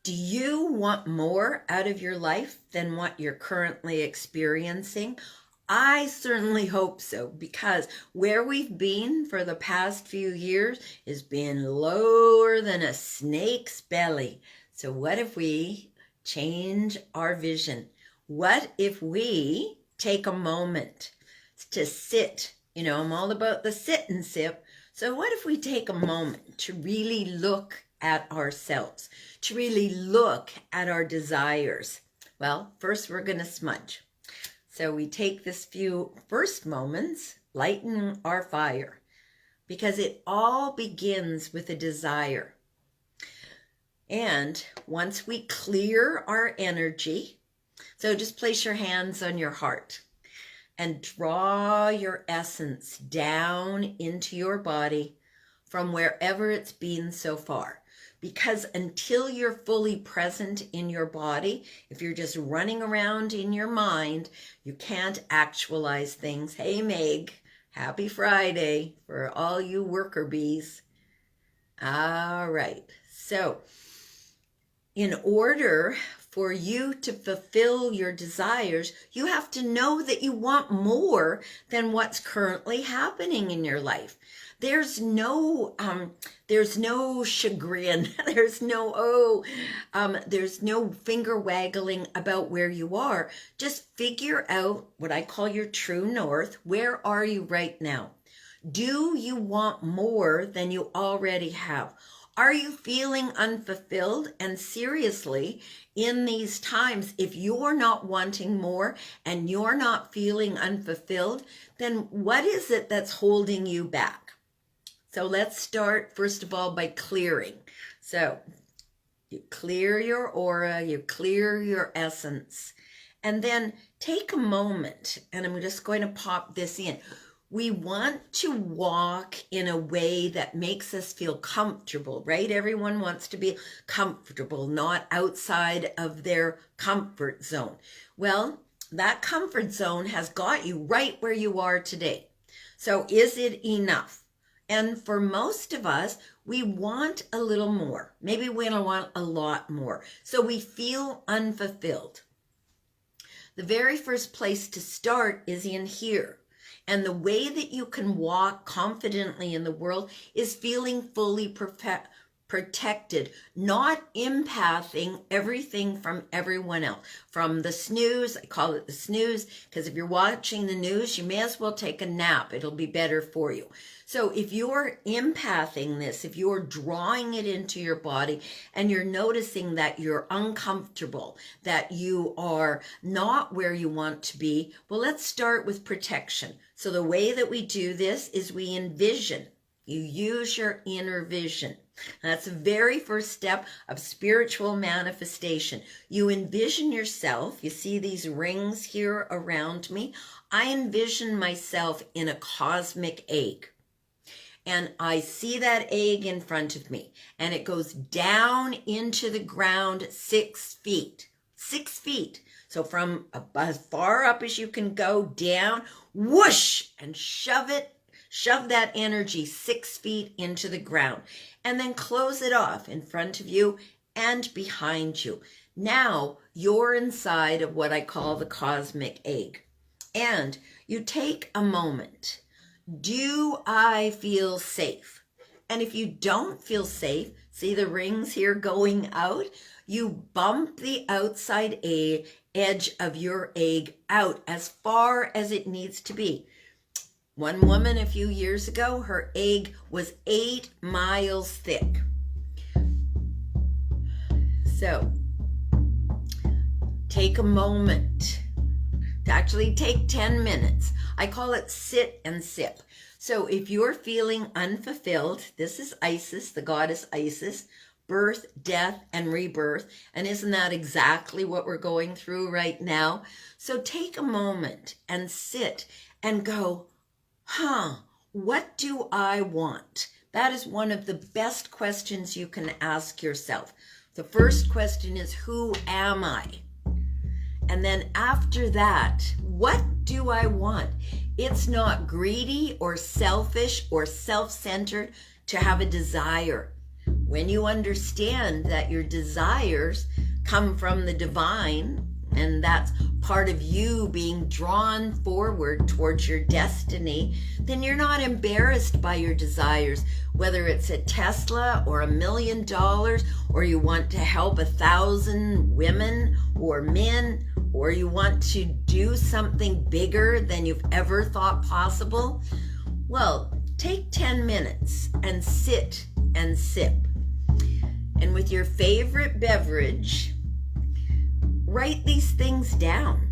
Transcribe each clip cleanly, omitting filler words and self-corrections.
Do you want more out of your life than what you're currently experiencing? I certainly hope so, because where we've been for the past few years has been lower than a snake's belly. So what if we change our vision? What if we take a moment to sit? I'm all about the sit and sip. So what if we take a moment to really look at ourselves, to really look at our desires? Well, first we're going to smudge. So we take this few first moments, lighten our fire, because it all begins with a desire. And once we clear our energy, so just place your hands on your heart and draw your essence down into your body from wherever it's been so far. Because until you're fully present in your body, if you're just running around in your mind, you can't actualize things. Hey, Meg, happy Friday for all you worker bees. All right. So in order for you to fulfill your desires, you have to know that you want more than what's currently happening in your life. There's no chagrin. There's no finger waggling about where you are. Just figure out what I call your true north. Where are you right now? Do you want more than you already have? Are you feeling unfulfilled? And seriously, in these times, if you're not wanting more and you're not feeling unfulfilled, then what is it that's holding you back? So let's start, first of all, by clearing. So you clear your aura, you clear your essence, and then take a moment, and I'm just going to pop this in. We want to walk in a way that makes us feel comfortable, right? Everyone wants to be comfortable, not outside of their comfort zone. Well, that comfort zone has got you right where you are today. So is it enough? And for most of us, we want a little more. Maybe we don't want a lot more. So we feel unfulfilled. The very first place to start is in here. And the way that you can walk confidently in the world is feeling fully protected, not empathing everything from everyone else. From the snooze, I call it the snooze, because if you're watching the news, you may as well take a nap. It'll be better for you. So if you're empathing this, if you're drawing it into your body and you're noticing that you're uncomfortable, that you are not where you want to be, well, let's start with protection. So the way that we do this is we envision. You use your inner vision. That's the very first step of spiritual manifestation. You envision yourself. You see these rings here around me. I envision myself in a cosmic egg. And I see that egg in front of me. And it goes down into the ground 6 feet. 6 feet. So from as far up as you can go down, whoosh, and shove that energy 6 feet into the ground, and then close it off in front of you and behind you. Now you're inside of what I call the cosmic egg. And you take a moment. Do I feel safe? And if you don't feel safe, see the rings here going out? You bump the outside edge of your egg out as far as it needs to be. One woman a few years ago, her egg was 8 miles thick. So take a moment. Actually take 10 minutes. I call it sit and sip. So if you're feeling unfulfilled, this is Isis, the goddess Isis, birth, death, and rebirth. And isn't that exactly what we're going through right now? So take a moment and sit and go, what do I want? That is one of the best questions you can ask yourself. The first question is, who am I? And then after that, what do I want? It's not greedy or selfish or self-centered to have a desire. when you understand that your desires come from the divine, and that's part of you being drawn forward towards your destiny, then you're not embarrassed by your desires, whether it's a Tesla or $1 million, or you want to help 1,000 women or men, or you want to do something bigger than you've ever thought possible. Well, take 10 minutes and sit and sip. And with your favorite beverage, write these things down.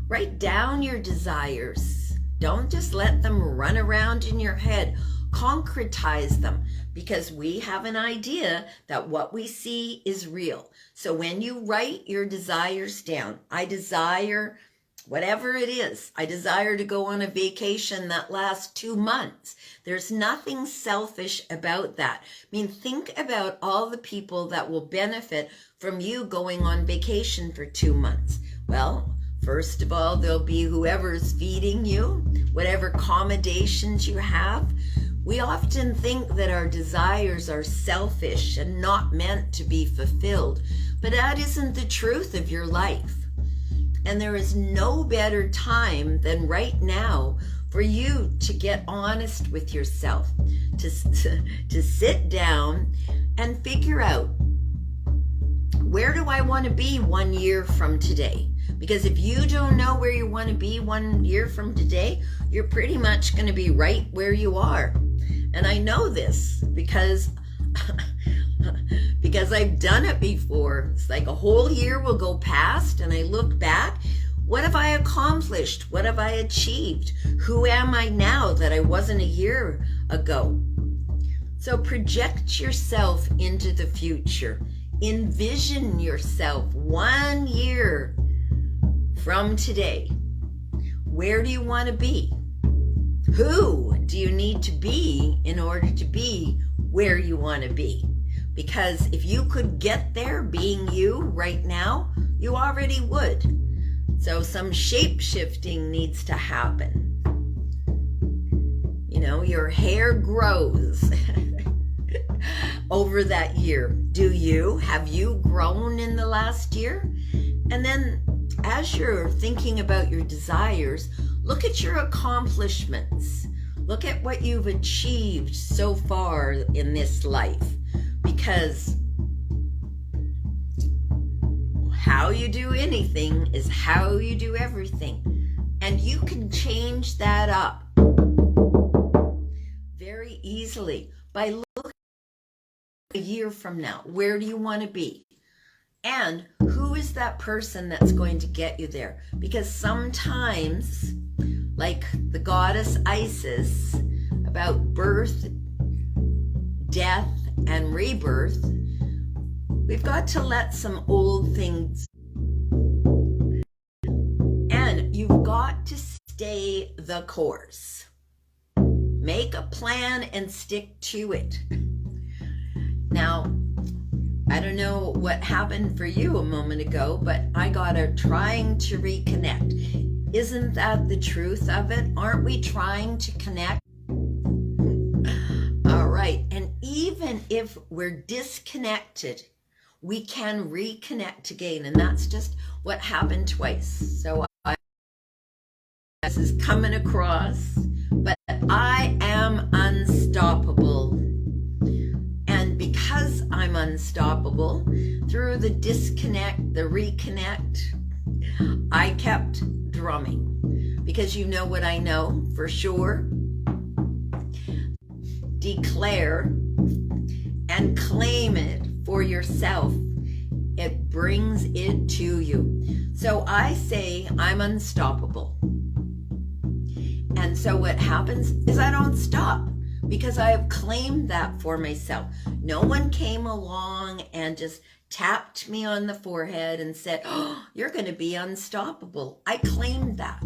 Write down your desires. Don't just let them run around in your head. Concretize them, because we have an idea that what we see is real. So when you write your desires down, I desire whatever it is. I desire to go on a vacation that lasts 2 months. There's nothing selfish about that. I mean, think about all the people that will benefit from you going on vacation for 2 months. Well, first of all, there'll be whoever's feeding you, whatever accommodations you have. We often think that our desires are selfish and not meant to be fulfilled, but that isn't the truth of your life. And there is no better time than right now for you to get honest with yourself, to sit down and figure out, where do I want to be 1 year from today? Because if you don't know where you want to be 1 year from today, you're pretty much going to be right where you are. And I know this because I've done it before. It's like a whole year will go past and I look back. What have I accomplished? What have I achieved? Who am I now that I wasn't a year ago? So project yourself into the future. Envision yourself 1 year from today. Where do you want to be? Who do you need to be in order to be where you want to be? Because if you could get there being you right now, you already would. So some shape-shifting needs to happen. You know, your hair grows over that year. Do you? Have you grown in the last year? And then as you're thinking about your desires, look at your accomplishments. Look at what you've achieved so far in this life. Because how you do anything is how you do everything. And you can change that up very easily by looking a year from now. Where do you want to be? And who is that person that's going to get you there? Because sometimes, like the goddess Isis, about birth, death, and rebirth, we've got to let some old things, and you've got to stay the course. Make a plan and stick to it. Now, I don't know what happened for you a moment ago, but I got a trying to reconnect. Isn't that the truth of it? Aren't we trying to connect? All right. And even if we're disconnected, we can reconnect again. And that's just what happened twice. So this is coming across, but I am unstoppable. And because I'm unstoppable, through the disconnect, the reconnect, I kept drumming. Because you know what I know for sure? Declare and claim it for yourself. It brings it to you. So I say I'm unstoppable. And so what happens is I don't stop, because I have claimed that for myself. No one came along and just tapped me on the forehead and said, oh, you're going to be unstoppable. I claimed that.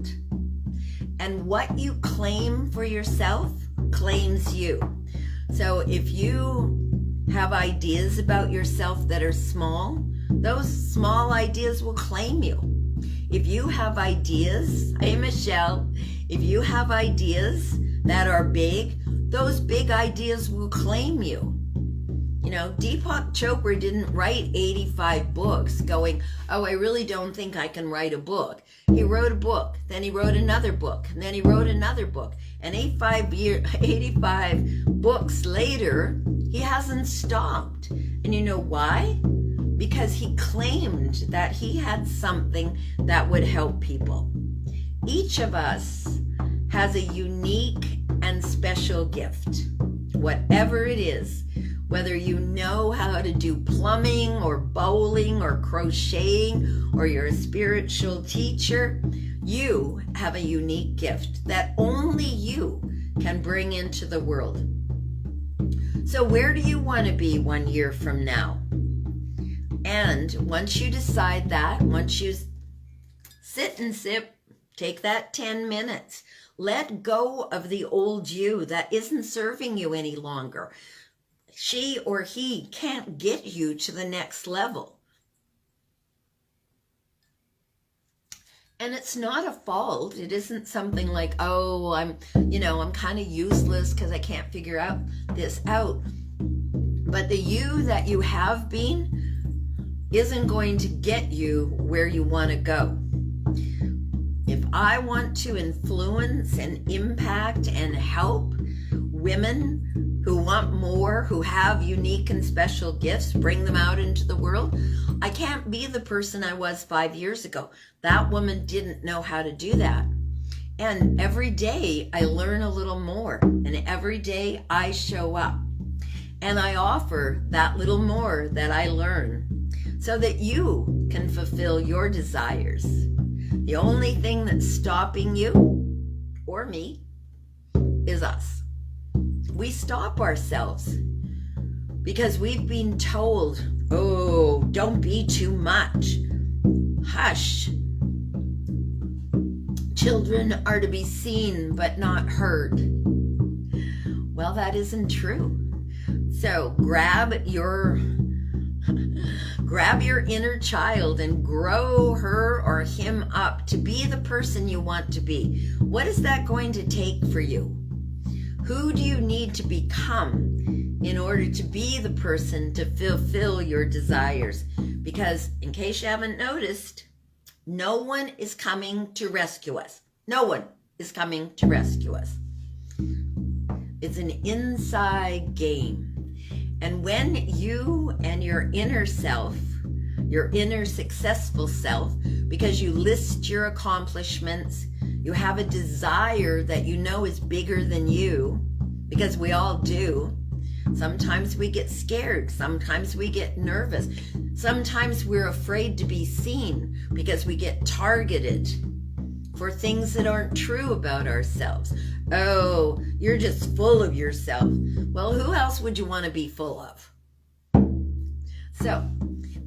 And what you claim for yourself claims you. So if you have ideas about yourself that are small, those small ideas will claim you. If you have ideas, hey Michelle, if you have ideas that are big, those big ideas will claim you. Deepak Chopra didn't write 85 books going, oh, I really don't think I can write a book. He wrote a book, then he wrote another book, and then he wrote another book. And 85 books later, he hasn't stopped. And you know why? Because he claimed that he had something that would help people. Each of us has a unique and special gift, whatever it is. Whether you know how to do plumbing or bowling or crocheting, or you're a spiritual teacher, you have a unique gift that only you can bring into the world. So where do you want to be 1 year from now? And once you decide that, once you sit and sip, take that 10 minutes, let go of the old you that isn't serving you any longer. She or he can't get you to the next level. And it's not a fault. It isn't something like, oh, I'm kind of useless because I can't figure out this out. But the you that you have been isn't going to get you where you want to go. If I want to influence and impact and help women who want more, who have unique and special gifts, bring them out into the world, I can't be the person I was 5 years ago. That woman didn't know how to do that. And every day I learn a little more, and every day I show up and I offer that little more that I learn so that you can fulfill your desires. The only thing that's stopping you or me is us. We stop ourselves because we've been told, oh, don't be too much. Hush. Children are to be seen but not heard. Well, that isn't true. So grab your inner child and grow her or him up to be the person you want to be. What is that going to take for you? Who do you need to become in order to be the person to fulfill your desires? Because in case you haven't noticed, no one is coming to rescue us. No one is coming to rescue us. It's an inside game. And when you and your inner self, your inner successful self, because you list your accomplishments, you have a desire that you know is bigger than you, because we all do. Sometimes we get scared. Sometimes we get nervous. Sometimes we're afraid to be seen because we get targeted for things that aren't true about ourselves. Oh, you're just full of yourself. Well, who else would you want to be full of? So,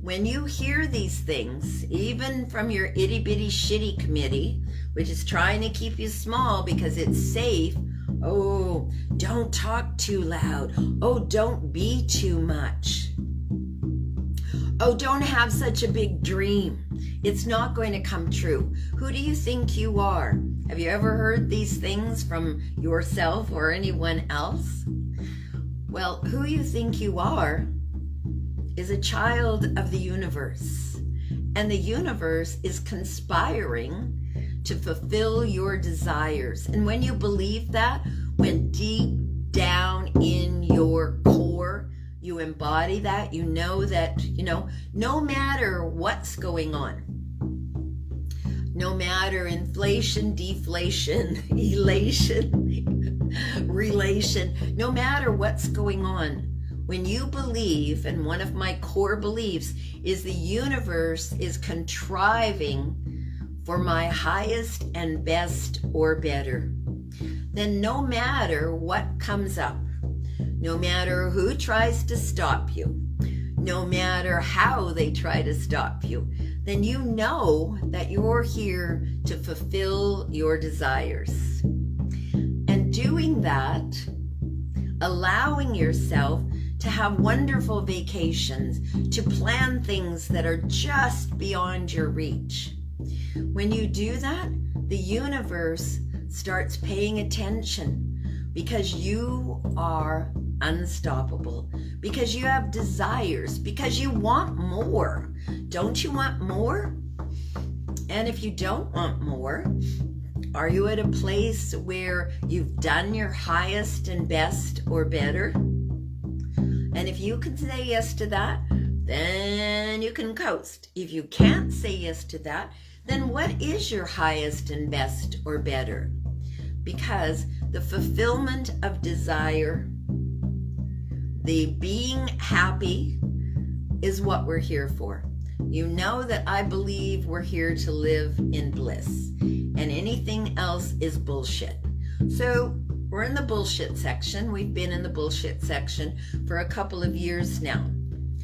when you hear these things, even from your itty bitty shitty committee, which is trying to keep you small because it's safe, oh, don't talk too loud. Oh, don't be too much. Oh, don't have such a big dream. It's not going to come true. Who do you think you are? Have you ever heard these things from yourself or anyone else? Well, who you think you are is a child of the universe. And the universe is conspiring to fulfill your desires. And when you believe that, when deep down in your core, you embody that, you know that, no matter what's going on, no matter inflation, deflation, elation, relation, no matter what's going on, when you believe, and one of my core beliefs is the universe is contriving for my highest and best or better, then no matter what comes up, no matter who tries to stop you, no matter how they try to stop you, then you know that you're here to fulfill your desires. And doing that, allowing yourself to have wonderful vacations, to plan things that are just beyond your reach. When you do that, the universe starts paying attention because you are unstoppable, because you have desires, because you want more. Don't you want more? And if you don't want more, are you at a place where you've done your highest and best or better? And if you can say yes to that, then you can coast. If you can't say yes to that, then what is your highest and best or better? Because the fulfillment of desire, the being happy, is what we're here for. You know that I believe we're here to live in bliss, and anything else is bullshit. So we're in the bullshit section. We've been in the bullshit section for a couple of years now.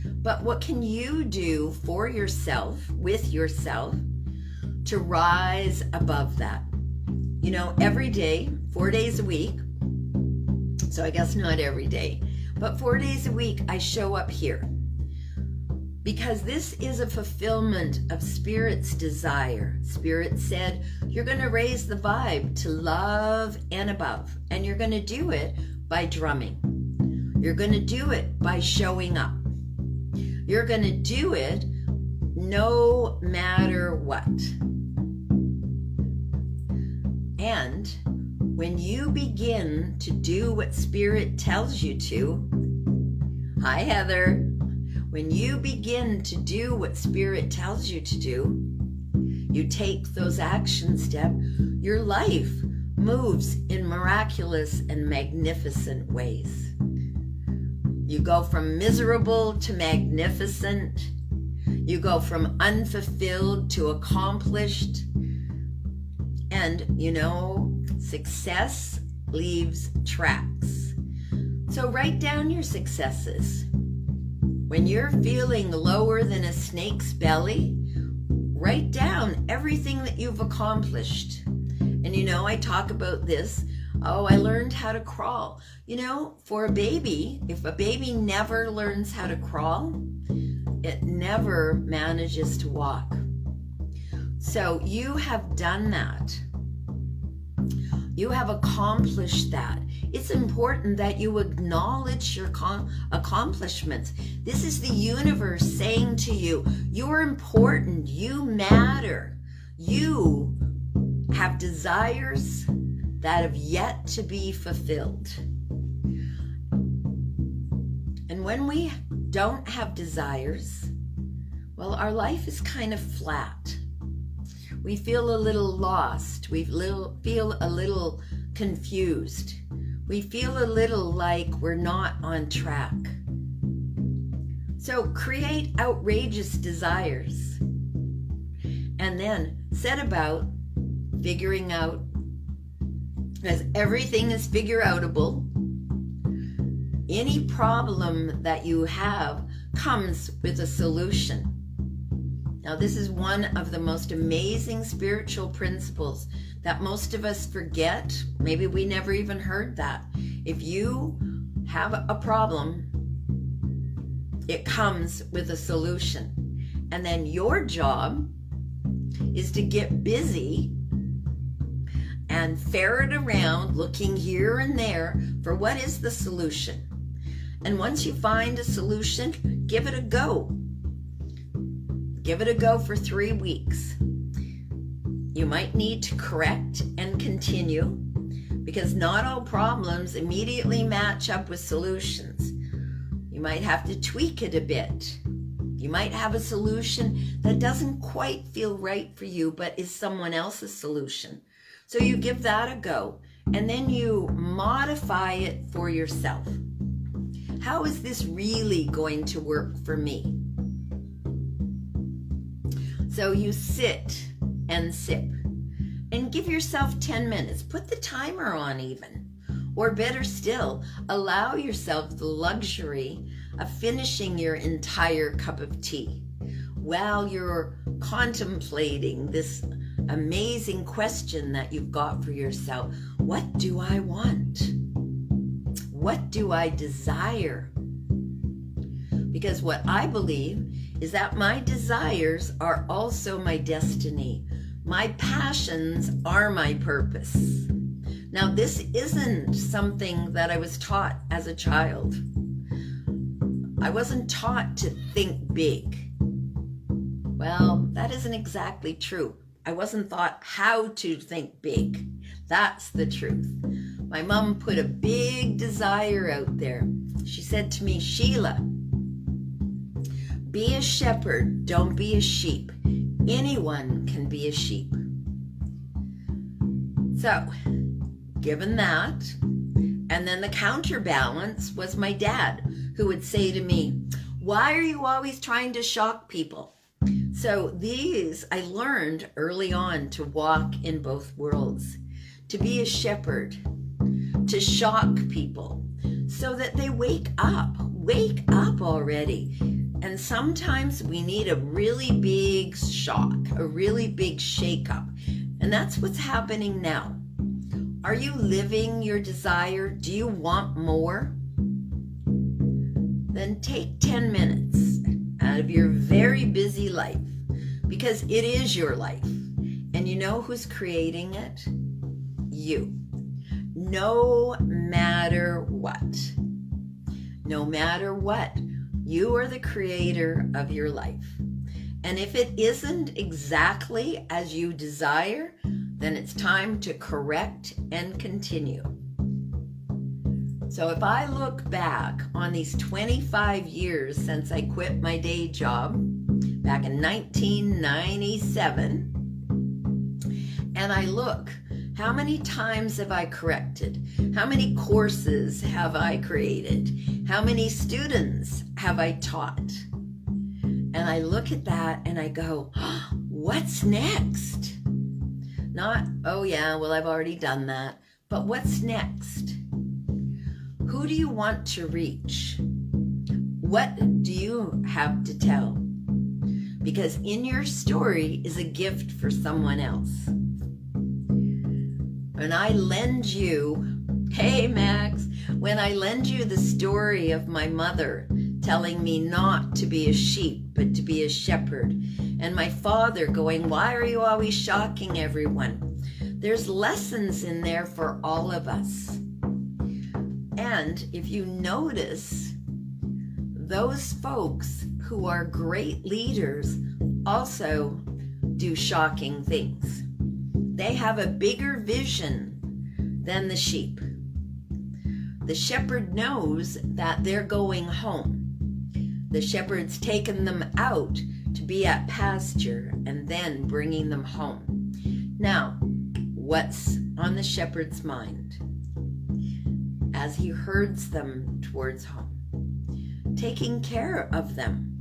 But what can you do for yourself, with yourself, to rise above that? You know, every day, 4 days a week, so I guess not every day, but 4 days a week I show up here. Because this is a fulfillment of Spirit's desire. Spirit said, you're going to raise the vibe to love and above. And you're going to do it by drumming. You're going to do it by showing up. You're going to do it no matter what. And when you begin to do what Spirit tells you to, hi Heather, when you begin to do what Spirit tells you to do, you take those action steps, your life moves in miraculous and magnificent ways. You go from miserable to magnificent. You go from unfulfilled to accomplished. And, you know, success leaves tracks. So write down your successes. When you're feeling lower than a snake's belly, write down everything that you've accomplished. And you know, I talk about this. Oh, I learned how to crawl. You know, for a baby, if a baby never learns how to crawl, it never manages to walk. So you have done that. You have accomplished that. It's important that you acknowledge your accomplishments. This is the universe saying to you, you're important, you matter. You have desires that have yet to be fulfilled. And when we don't have desires, well, our life is kind of flat. We feel a little lost. We feel a little confused. We feel a little like we're not on track. So create outrageous desires and then set about figuring out, as everything is figure-outable, any problem that you have comes with a solution. Now, this is one of the most amazing spiritual principles that most of us forget. Maybe we never even heard that. If you have a problem, it comes with a solution. And then your job is to get busy and ferret around, looking here and there for what is the solution. And once you find a solution, give it a go. Give it a go for 3 weeks. You might need to correct and continue, because not all problems immediately match up with solutions. You might have to tweak it a bit. You might have a solution that doesn't quite feel right for you, but is someone else's solution. So you give that a go, and then you modify it for yourself. How is this really going to work for me? So you sit and sip and give yourself 10 minutes. Put the timer on even. Or better still, allow yourself the luxury of finishing your entire cup of tea while you're contemplating this amazing question that you've got for yourself. What do I want? What do I desire? Because what I believe is that my desires are also my destiny. My passions are my purpose. Now, this isn't something that I was taught as a child. I wasn't taught to think big. Well, that isn't exactly true. I wasn't taught how to think big. That's the truth. My mom put a big desire out there. She said to me, Sheila, be a shepherd, don't be a sheep. Anyone can be a sheep. So, given that, and then the counterbalance was my dad, who would say to me, why are you always trying to shock people? So these, I learned early on to walk in both worlds, to be a shepherd, to shock people so that they wake up already. And sometimes we need a really big shock, a really big shake-up. And that's what's happening now. Are you living your desire? Do you want more? Then take 10 minutes out of your very busy life, because it is your life. And you know who's creating it? You. No matter what. No matter what, you are the creator of your life. And if it isn't exactly as you desire, then it's time to correct and continue. So if I look back on these 25 years since I quit my day job back in 1997, and I look, how many times have I corrected? How many courses have I created? How many students have I taught? And I look at that and I go, oh, what's next? Not, oh yeah, well, I've already done that. But what's next? Who do you want to reach? What do you have to tell? Because in your story is a gift for someone else. When I lend you, hey Max, when I lend you the story of my mother telling me not to be a sheep, but to be a shepherd, and my father going, why are you always shocking everyone? There's lessons in there for all of us. And if you notice, those folks who are great leaders also do shocking things. They have a bigger vision than the sheep. The shepherd knows that they're going home. The shepherd's taken them out to be at pasture and then bringing them home. Now, what's on the shepherd's mind as he herds them towards home? Taking care of them,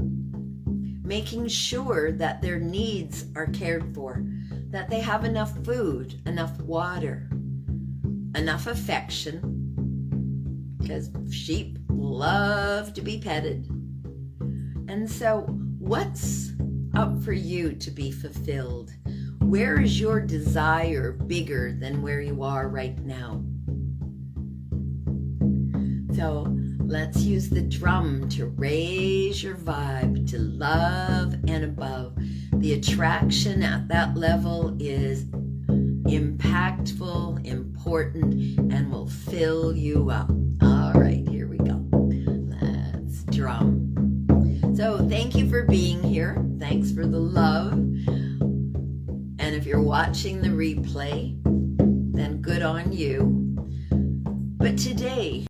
making sure that their needs are cared for, that they have enough food, enough water, enough affection, because sheep love to be petted. And so what's up for you to be fulfilled? Where is your desire bigger than where you are right now? So let's use the drum to raise your vibe to love and above. The attraction at that level is impactful, important, and will fill you up. All right, here we go. Let's drum. So thank you for being here. Thanks for the love. And if you're watching the replay, then good on you. But today,